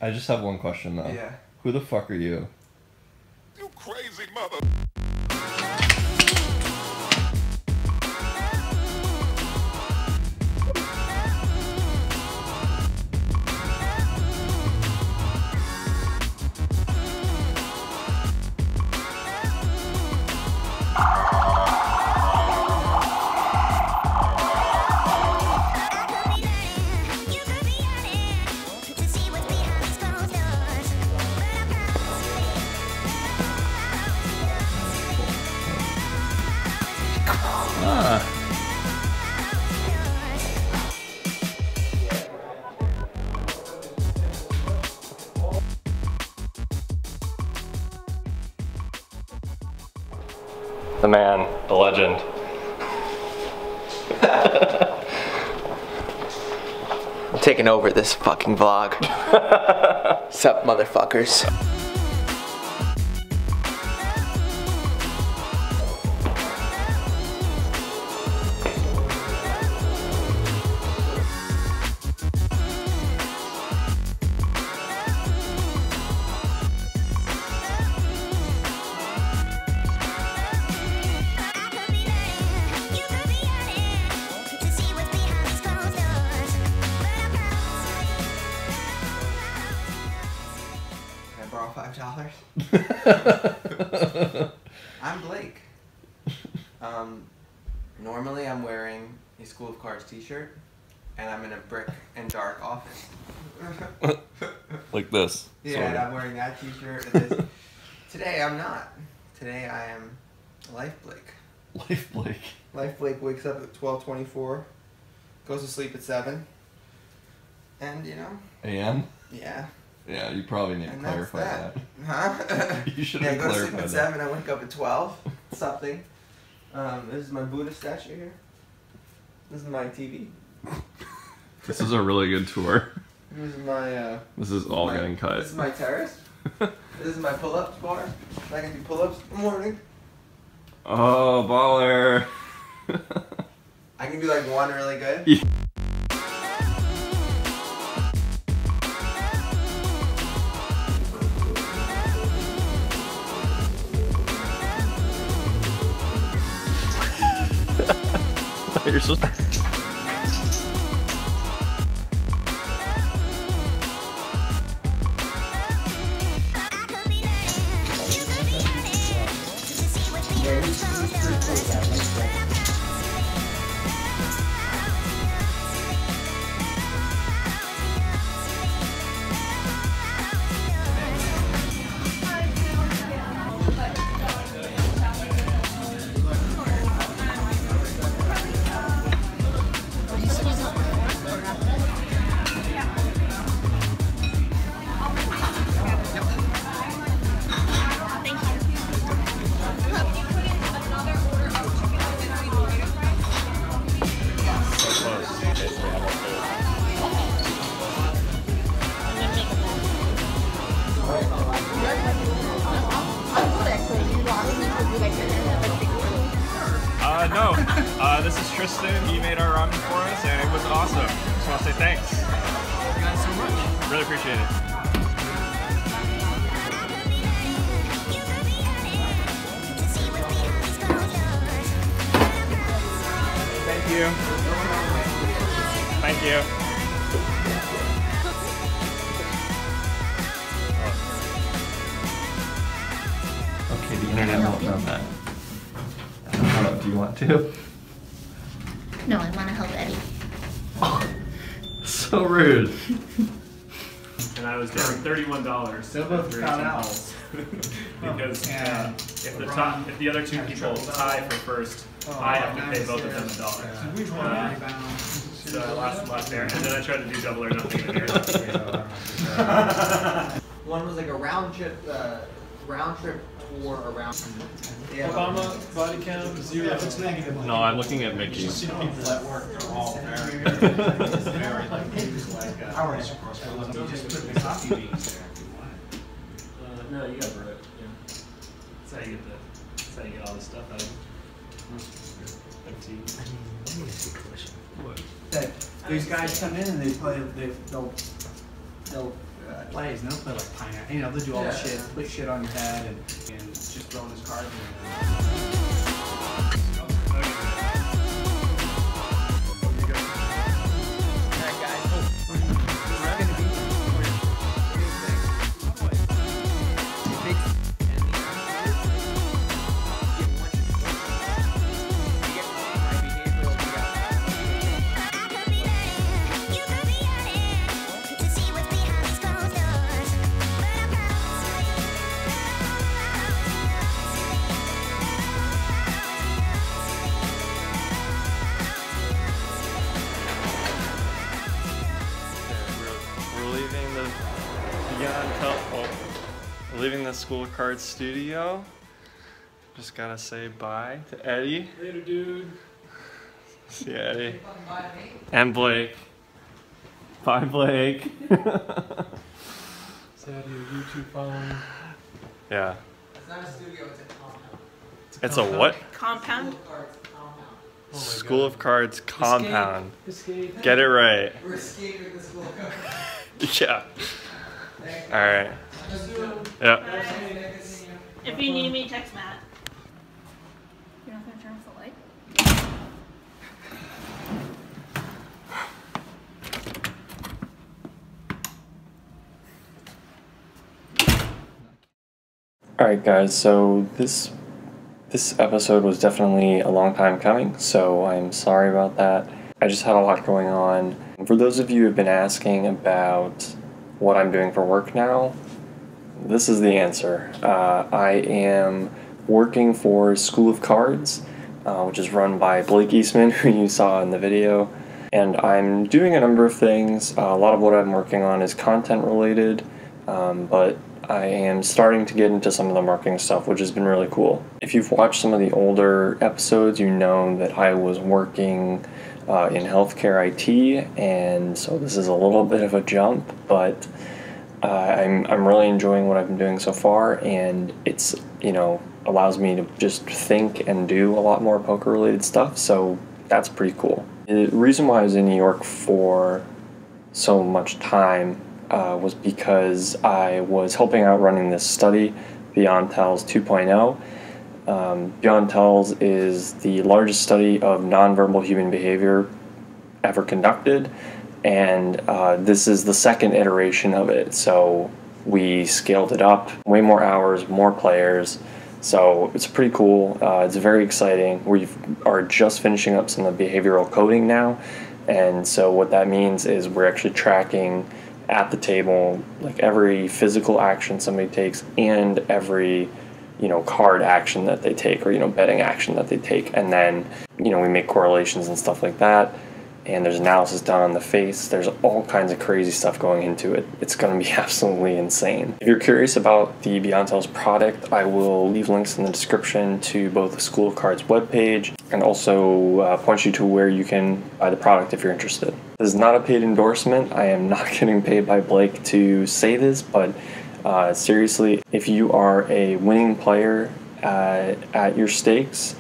I just have one question though. Yeah. Who the fuck are you? You crazy mother. The man, the legend. I'm taking over this fucking vlog. Sup, motherfuckers. Borrow $5. I'm Blake. Normally I'm wearing a School of Cards t-shirt, and I'm in a brick and dark office. Like this. Yeah, sort and of. I'm wearing that t-shirt. And this. Today I'm not. Today I am Life Blake. Life Blake. Life Blake wakes up at 12:24, goes to sleep at 7, and you know. AM? Yeah. Yeah, you probably need to And clarify that's that. Huh? You should Yeah, I have go to sleep clarified at that. 7, I wake up at 12, something. This is my Buddha statue here. This is my TV. This is a really good tour. This is my, This is all getting cut. This is my terrace. This is my pull-ups bar. I can do pull-ups in the morning. Oh, baller. I can do like one really good. Yeah. You're supposed to... No. This is Tristan. He made our ramen for us, and it was awesome. Just want to say thanks. Thank you guys so much. Really appreciate it. Thank you. Thank you. Okay, the internet won't know that. Do you want to? No, I want to help Eddie. Oh, so rude. And I was getting $31 for 13 holes. Because if the other two people tie for first, I have to pay both of them $1. So I lost a lot there, and then I tried to do double or nothing in here. One was like a round trip tour around. Obama body count 0. Yeah, if it's negative. No, I'm looking at Mickey. Just see the people that work, they're all very like things like our you just put the coffee beans there. No, you gotta brew it. Yeah. That's how you get that's how you get all this stuff out of it. Like tea. Let me ask you a question. What? That these guys come in and they play, they'll plays, and they'll play like pineapple. You know, they'll do all the shit, put shit on your head, and just throwing his cards in. We're leaving the School of Cards studio. Just gotta say bye to Eddie. Later, dude. See Eddie. And Blake. Bye, Blake. Is that your YouTube phone? Yeah. It's not a studio, it's a compound. It's a what? Compound. Oh School of Cards compound. Escape. Get it right. We're escaping the School of Cards. Yeah. Alright. Yep. If you need me, text Matt. You're not gonna turn off the light? Alright guys, so this episode was definitely a long time coming, so I'm sorry about that. I just had a lot going on. For those of you who have been asking about what I'm doing for work now, this is the answer. I am working for School of Cards, which is run by Blake Eastman, who you saw in the video. And I'm doing a number of things. A lot of what I'm working on is content related, but I am starting to get into some of the marketing stuff, which has been really cool. If you've watched some of the older episodes, you know that I was working in healthcare IT, and so this is a little bit of a jump, but I'm really enjoying what I've been doing so far, and it's, you know, allows me to just think and do a lot more poker related stuff, so that's pretty cool. The reason why I was in New York for so much time was because I was helping out running this study, Beyond Tells 2.0. Beyond Tells is the largest study of nonverbal human behavior ever conducted, and this is the second iteration of it, so we scaled it up, way more hours, more players, so it's pretty cool. It's very exciting. We are just finishing up some of the behavioral coding now, and so what that means is we're actually tracking at the table like every physical action somebody takes and every, you know, card action that they take, or, you know, betting action that they take, and then, you know, we make correlations and stuff like that, and there's analysis done on the face. There's all kinds of crazy stuff going into it. It's going to be absolutely insane. If you're curious about the Beyond Tells product, I will leave links in the description to both the School of Cards webpage and also point you to where you can buy the product if you're interested. This is not a paid endorsement. I am not getting paid by Blake to say this, but seriously, if you are a winning player at your stakes,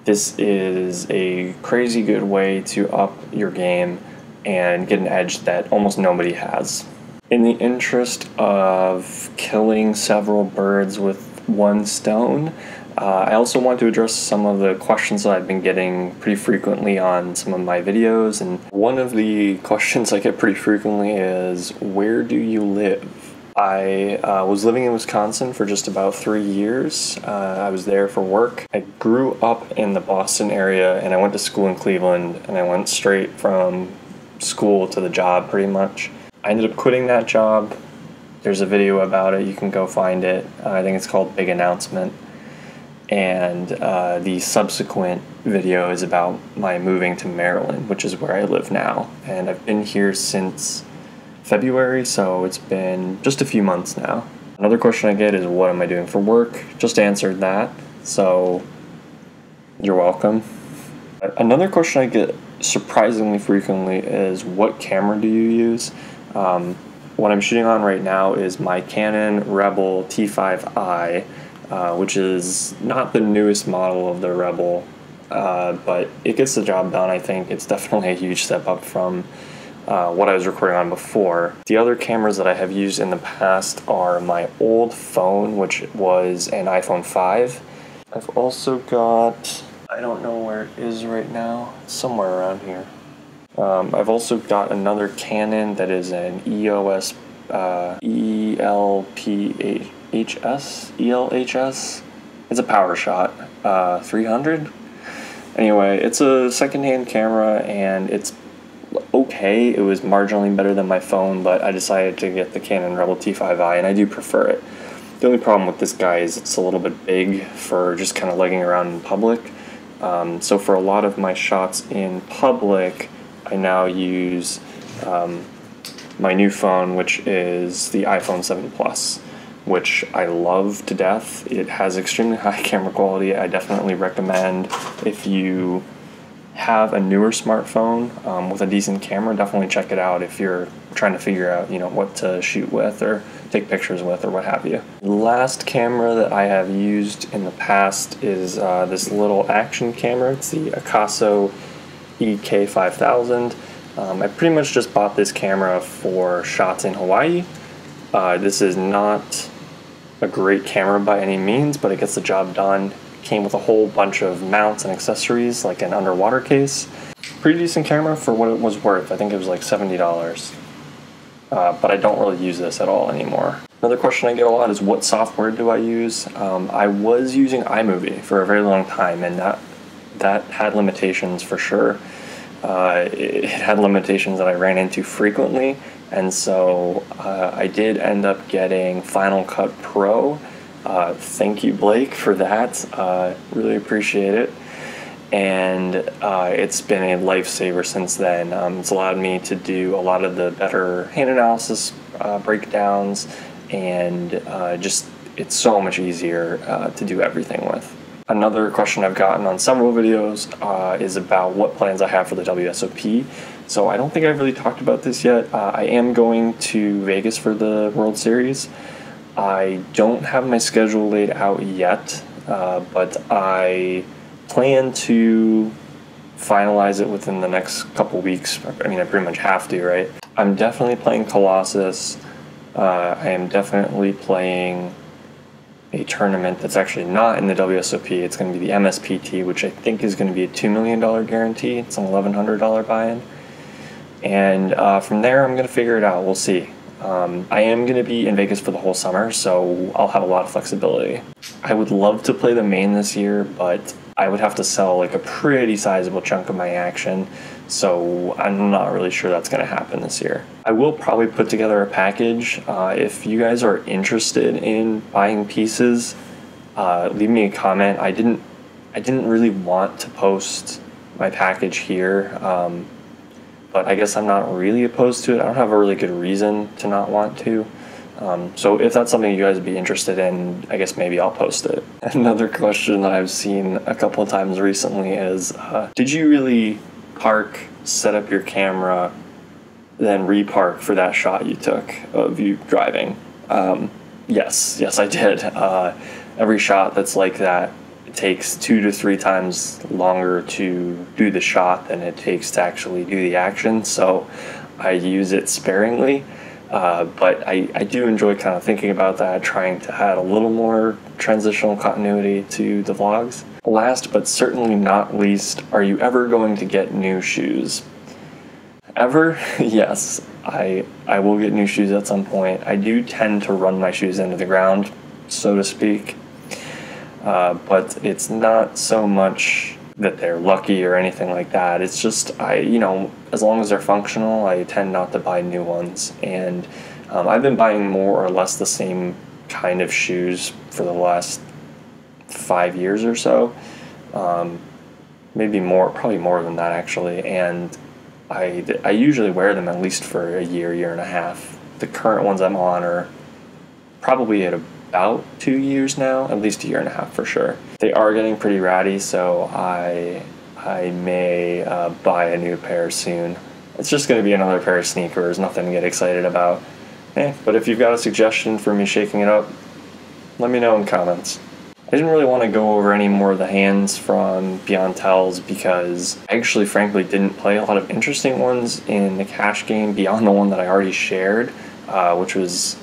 this is a crazy good way to up your game and get an edge that almost nobody has. In the interest of killing several birds with one stone, I also want to address some of the questions that I've been getting pretty frequently on some of my videos, and one of the questions I get pretty frequently is, where do you live? I was living in Wisconsin for just about 3 years. I was there for work. I grew up in the Boston area, and I went to school in Cleveland, and I went straight from school to the job pretty much. I ended up quitting that job. There's a video about it. You can go find it. I think it's called Big Announcement. And the subsequent video is about my moving to Maryland, which is where I live now. And I've been here since February, so it's been just a few months now. Another question I get is, what am I doing for work? Just answered that, so you're welcome. Another question I get surprisingly frequently is, what camera do you use? What I'm shooting on right now is my Canon Rebel T5i, which is not the newest model of the Rebel, but it gets the job done. I think it's definitely a huge step up from what I was recording on before. The other cameras that I have used in the past are my old phone, which was an iPhone 5. I've also got, I don't know where it is right now, it's somewhere around here. I've also got another Canon that is an EOS ELHS. It's a PowerShot 300. Anyway, it's a secondhand camera and it's okay. It was marginally better than my phone, but I decided to get the Canon Rebel T5i, and I do prefer it. The only problem with this guy is it's a little bit big for just kind of legging around in public. So for a lot of my shots in public, I now use my new phone, which is the iPhone 7 Plus, which I love to death. It has extremely high camera quality. I definitely recommend, if you have a newer smartphone with a decent camera, definitely check it out if you're trying to figure out, you know, what to shoot with or take pictures with or what have you. The last camera that I have used in the past is this little action camera. It's the Akaso EK5000. I pretty much just bought this camera for shots in Hawaii. This is not a great camera by any means, but it gets the job done. Came with a whole bunch of mounts and accessories, like an underwater case. Pretty decent camera for what it was worth. I think it was like $70. But I don't really use this at all anymore. Another question I get a lot is, what software do I use? I was using iMovie for a very long time, and that had limitations for sure. It had limitations that I ran into frequently, and so I did end up getting Final Cut Pro. Thank you, Blake, for that. Really appreciate it. And it's been a lifesaver since then. It's allowed me to do a lot of the better hand analysis breakdowns, and just it's so much easier to do everything with. Another question I've gotten on several videos is about what plans I have for the WSOP. So I don't think I've really talked about this yet. I am going to Vegas for the World Series. I don't have my schedule laid out yet, but I plan to finalize it within the next couple weeks. I mean, I pretty much have to, right? I'm definitely playing Colossus. I am definitely playing a tournament that's actually not in the WSOP. It's going to be the MSPT, which I think is going to be a $2 million guarantee. It's an $1,100 buy-in. And from there, I'm going to figure it out. We'll see. I am going to be in Vegas for the whole summer, so I'll have a lot of flexibility. I would love to play the main this year, but I would have to sell like a pretty sizable chunk of my action, so I'm not really sure that's going to happen this year. I will probably put together a package. If you guys are interested in buying pieces, leave me a comment. I didn't really want to post my package here, but I guess I'm not really opposed to it. I don't have a really good reason to not want to. So if that's something you guys would be interested in, I guess maybe I'll post it. Another question that I've seen a couple of times recently is, did you really park, set up your camera, then repark for that shot you took of you driving? Yes, I did. Every shot that's like that, it takes 2 to 3 times longer to do the shot than it takes to actually do the action, so I use it sparingly. But I do enjoy kind of thinking about that, trying to add a little more transitional continuity to the vlogs. Last but certainly not least, are you ever going to get new shoes? Ever? Yes, I will get new shoes at some point. I do tend to run my shoes into the ground, so to speak. But it's not so much that they're lucky or anything like that. It's just, as long as they're functional, I tend not to buy new ones. And I've been buying more or less the same kind of shoes for the last 5 years or so. Maybe more, probably more than that actually. And I usually wear them at least for a year and a half. The current ones I'm on are probably at about 2 years now, at least a year and a half for sure. They are getting pretty ratty, so I may buy a new pair soon. It's just going to be another pair of sneakers, nothing to get excited about. But if you've got a suggestion for me shaking it up, let me know in comments. I didn't really want to go over any more of the hands from Beyond Tells because I actually frankly didn't play a lot of interesting ones in the cash game beyond the one that I already shared, which was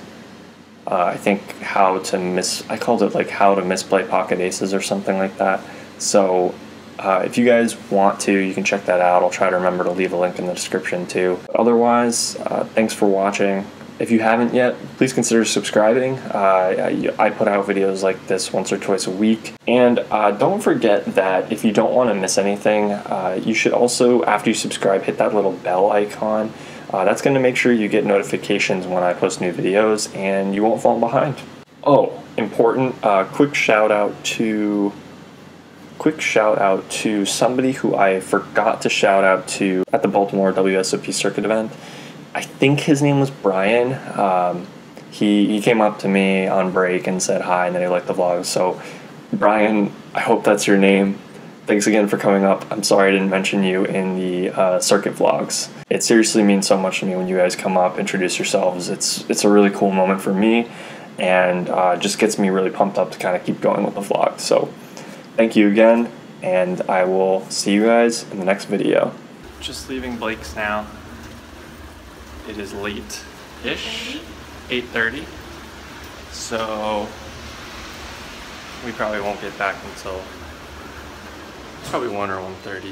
I think I called it like how to misplay pocket aces or something like that. So if you guys want to, you can check that out. I'll try to remember to leave a link in the description too. Otherwise, thanks for watching. If you haven't yet, please consider subscribing. I put out videos like this once or twice a week. And don't forget that if you don't want to miss anything, you should also, after you subscribe, hit that little bell icon. That's going to make sure you get notifications when I post new videos and you won't fall behind. Oh, important, quick shout out to somebody who I forgot to shout out to at the Baltimore WSOP circuit event. I think his name was Brian. He came up to me on break and said hi, and then he liked the vlog. So, Brian, I hope that's your name. Thanks again for coming up. I'm sorry I didn't mention you in the circuit vlogs. It seriously means so much to me when you guys come up, introduce yourselves. It's a really cool moment for me, and just gets me really pumped up to kind of keep going with the vlog. So, thank you again, and I will see you guys in the next video. Just leaving Blake's now. It is late-ish, 8:30, so we probably won't get back until probably 1 or 1:30.